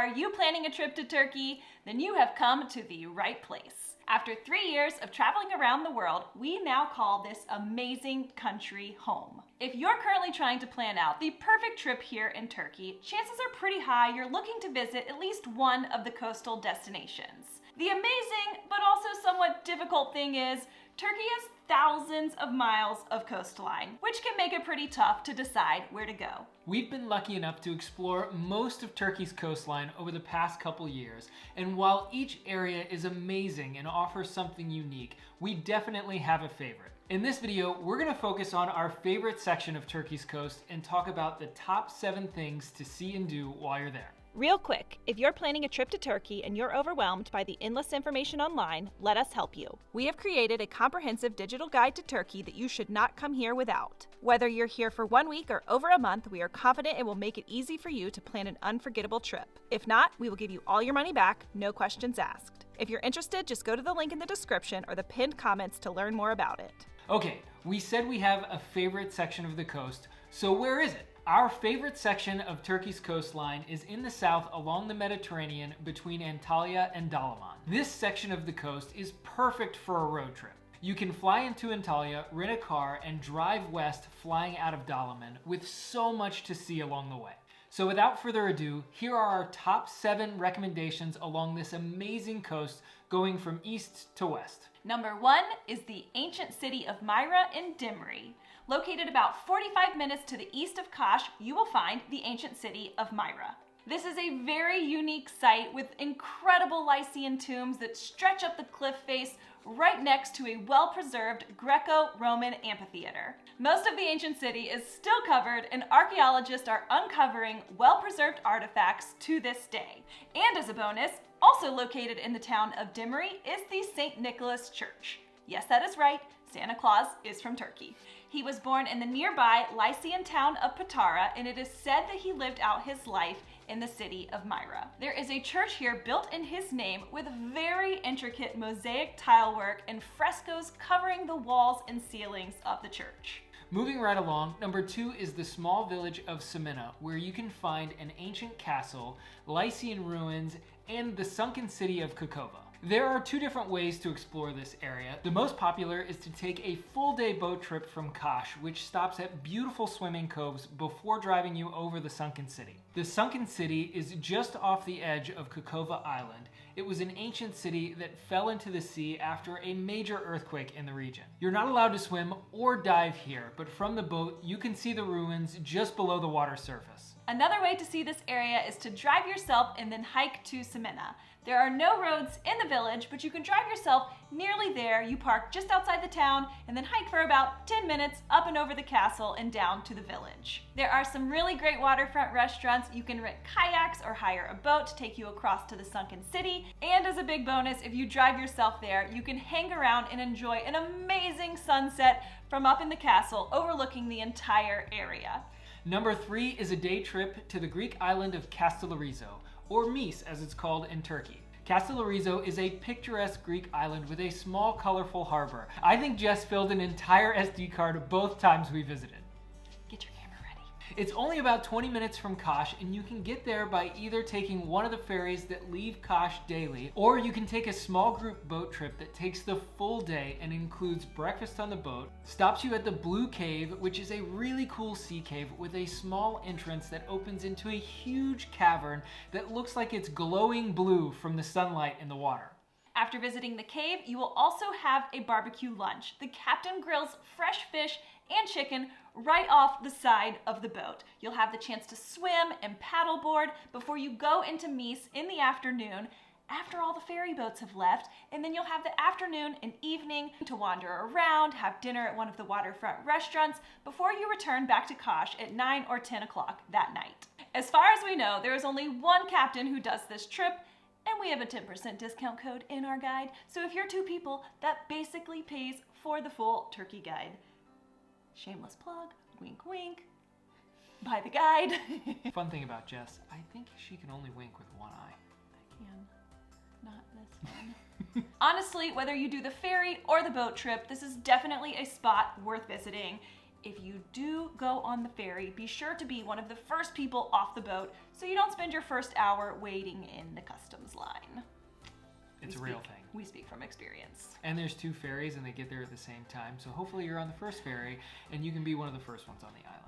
Are you planning a trip to Turkey? Then you have come to the right place. After 3 years of traveling around the world, we now call this amazing country home. If you're currently trying to plan out the perfect trip here in Turkey, chances are pretty high you're looking to visit at least one of the coastal destinations. The amazing, but also somewhat difficult thing is, Turkey has thousands of miles of coastline, which can make it pretty tough to decide where to go. We've been lucky enough to explore most of Turkey's coastline over the past couple years, and while each area is amazing and offers something unique, we definitely have a favorite. In this video, we're going to focus on our favorite section of Turkey's coast and talk about the top 7 things to see and do while you're there. Real quick, if you're planning a trip to Turkey and you're overwhelmed by the endless information online, let us help you. We have created a comprehensive digital guide to Turkey that you should not come here without. Whether you're here for 1 week or over a month, we are confident it will make it easy for you to plan an unforgettable trip. If not, we will give you all your money back, no questions asked. If you're interested, just go to the link in the description or the pinned comments to learn more about it. Okay, we said we have a favorite section of the coast, so where is it? Our favorite section of Turkey's coastline is in the south along the Mediterranean between Antalya and Dalian. This section of the coast is perfect for a road trip. You can fly into Antalya, rent a car, and drive west flying out of Dalian with so much to see along the way. So without further ado, here are our top 7 recommendations along this amazing coast going from east to west. Number 1 is the ancient city of Myra in Dimri. Located about 45 minutes to the east of Kaş, you will find the ancient city of Myra. This is a very unique site with incredible Lycian tombs that stretch up the cliff face right next to a well-preserved Greco-Roman amphitheater. Most of the ancient city is still covered, and archaeologists are uncovering well-preserved artifacts to this day. And as a bonus, also located in the town of Dimri is the St. Nicholas Church. Yes, that is right, Santa Claus is from Turkey. He was born in the nearby Lycian town of Patara, and it is said that he lived out his life in the city of Myra. There is a church here built in his name with very intricate mosaic tile work and frescoes covering the walls and ceilings of the church. Moving right along, number 2 is the small village of Semino, where you can find an ancient castle, Lycian ruins, and the sunken city of Kakova. There are 2 different ways to explore this area. The most popular is to take a full-day boat trip from Kaş, which stops at beautiful swimming coves before driving you over the sunken city. The sunken city is just off the edge of Kakova Island. It was an ancient city that fell into the sea after a major earthquake in the region. You're not allowed to swim or dive here, but from the boat, you can see the ruins just below the water surface. Another way to see this area is to drive yourself and then hike to Semino. There are no roads in the village, but you can drive yourself nearly there. You park just outside the town and then hike for about 10 minutes up and over the castle and down to the village. There are some really great waterfront restaurants. You can rent kayaks or hire a boat to take you across to the sunken city. And as a big bonus, if you drive yourself there, you can hang around and enjoy an amazing sunset from up in the castle overlooking the entire area. Number 3 is a day trip to the Greek island of Castellarizo, or Mis as it's called in Turkey. Castellarizo is a picturesque Greek island with a small, colorful harbor. I think Jess filled an entire SD card both times we visited. Get your camera ready. It's only about 20 minutes from Kaş, and you can get there by either taking one of the ferries that leave Kaş daily, or you can take a small group boat trip that takes the full day and includes breakfast on the boat, stops you at the Blue Cave, which is a really cool sea cave with a small entrance that opens into a huge cavern that looks like it's glowing blue from the sunlight in the water. After visiting the cave, you will also have a barbecue lunch. The captain grills fresh fish and chicken right off the side of the boat. You'll have the chance to swim and paddleboard before you go into Mis in the afternoon after all the ferry boats have left, and then you'll have the afternoon and evening to wander around, have dinner at one of the waterfront restaurants before you return back to Kaş at 9 or 10 o'clock that night. As far as we know, there is only one captain who does this trip, and we have a 10% discount code in our guide, so if you're 2 people, that basically pays for the full Turkey guide. Shameless plug, wink wink, buy the guide. Fun thing about Jess, I think she can only wink with one eye. I can, not this one. Honestly, whether you do the ferry or the boat trip, this is definitely a spot worth visiting. if you do go on the ferry, be sure to be one of the first people off the boat so you don't spend your first hour waiting in the customs line. It's a real thing. We speak from experience. And there's 2 ferries and they get there at the same time, so hopefully you're on the first ferry and you can be one of the first ones on the island.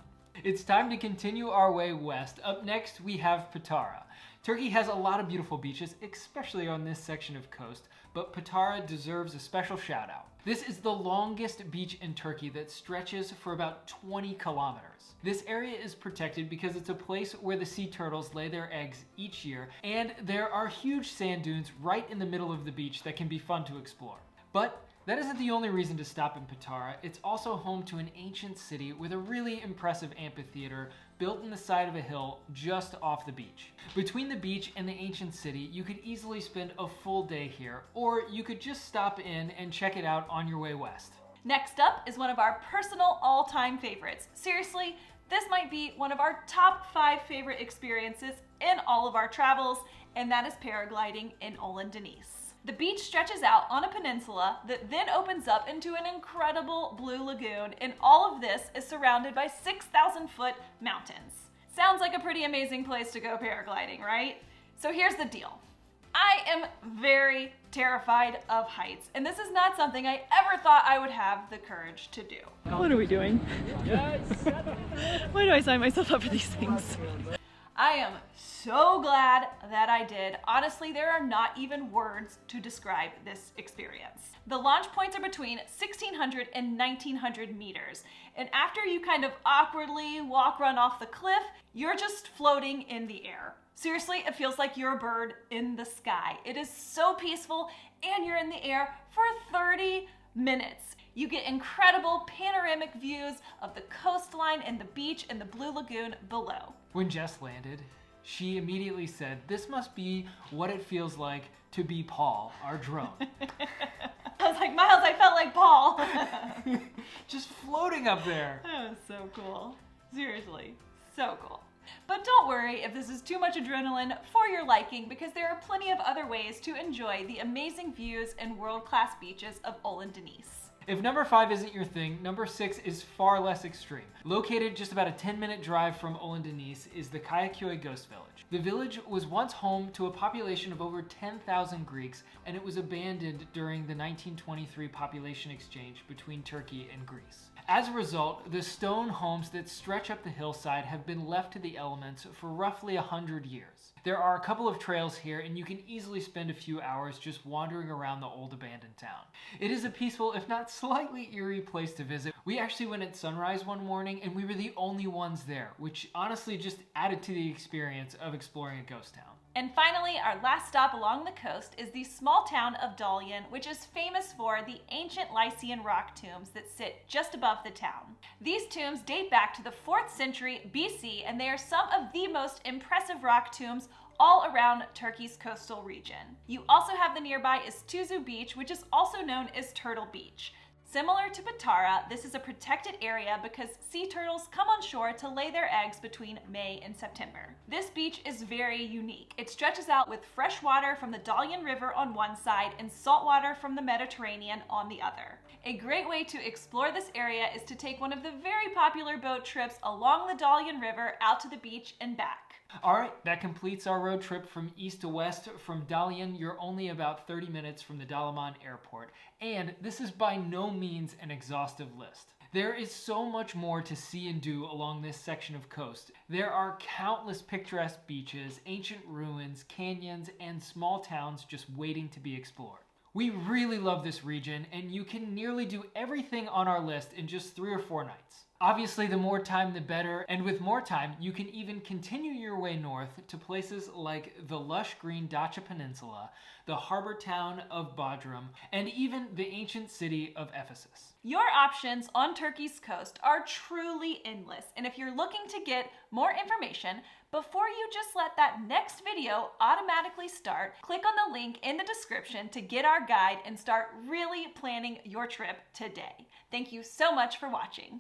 It's time to continue our way west. Up next, we have Patara. Turkey has a lot of beautiful beaches, especially on this section of coast, but Patara deserves a special shout out. This is the longest beach in Turkey that stretches for about 20 kilometers. This area is protected because it's a place where the sea turtles lay their eggs each year, and there are huge sand dunes right in the middle of the beach that can be fun to explore. But that isn't the only reason to stop in Patara. It's also home to an ancient city with a really impressive amphitheater built in the side of a hill just off the beach. Between the beach and the ancient city, you could easily spend a full day here, or you could just stop in and check it out on your way west. Next up is one of our personal all-time favorites. Seriously, this might be one of our top 5 favorite experiences in all of our travels, and that is paragliding in Deniz. The beach stretches out on a peninsula that then opens up into an incredible blue lagoon, and all of this is surrounded by 6,000-foot mountains. Sounds like a pretty amazing place to go paragliding, right? So here's the deal. I am very terrified of heights, and this is not something I ever thought I would have the courage to do. What are we doing? Why do I sign myself up for these things? I am so glad that I did. Honestly, there are not even words to describe this experience. The launch points are between 1,600 and 1,900 meters. And after you kind of awkwardly run off the cliff, you're just floating in the air. Seriously, it feels like you're a bird in the sky. It is so peaceful, and you're in the air for 30 minutes. You get incredible panoramic views of the coastline and the beach and the blue lagoon below. When Jess landed, she immediately said, "This must be what it feels like to be Paul, our drone." I was like, Miles, I felt like Paul. Just floating up there. That was so cool. Seriously, so cool. But don't worry if this is too much adrenaline for your liking, because there are plenty of other ways to enjoy the amazing views and world-class beaches of Deniz. If number 5 isn't your thing, number 6 is far less extreme. Located just about a 10-minute drive from Deniz is the Kaiakui ghost village. The village was once home to a population of over 10,000 Greeks, and it was abandoned during the 1923 population exchange between Turkey and Greece. As a result, the stone homes that stretch up the hillside have been left to the elements for roughly 100 years. There are a couple of trails here, and you can easily spend a few hours just wandering around the old abandoned town. It is a peaceful, if not slightly eerie, place to visit. We actually went at sunrise one morning, and we were the only ones there, which honestly just added to the experience of exploring a ghost town. And finally, our last stop along the coast is the small town of Dalian, which is famous for the ancient Lycian rock tombs that sit just above the town. These tombs date back to the 4th century BC, and they are some of the most impressive rock tombs all around Turkey's coastal region. You also have the nearby Istanbul Beach, which is also known as Turtle Beach. Similar to Patara, this is a protected area because sea turtles come on shore to lay their eggs between May and September. This beach is very unique. It stretches out with fresh water from the Dalian River on one side and salt water from the Mediterranean on the other. A great way to explore this area is to take one of the very popular boat trips along the Dalian River out to the beach and back. Alright, that completes our road trip from east to west. From Dalian, you're only about 30 minutes from the Dalaman airport, and this is by no means an exhaustive list. There is so much more to see and do along this section of coast. There are countless picturesque beaches, ancient ruins, canyons, and small towns just waiting to be explored. We really love this region, and you can nearly do everything on our list in just 3 or 4 nights. Obviously, the more time the better, and with more time, you can even continue your way north to places like the lush green Dacia Peninsula, the harbor town of Bodrum, and even the ancient city of Ephesus. Your options on Turkey's coast are truly endless, and if you're looking to get more information, before you just let that next video automatically start, click on the link in the description to get our guide and start really planning your trip today. Thank you so much for watching.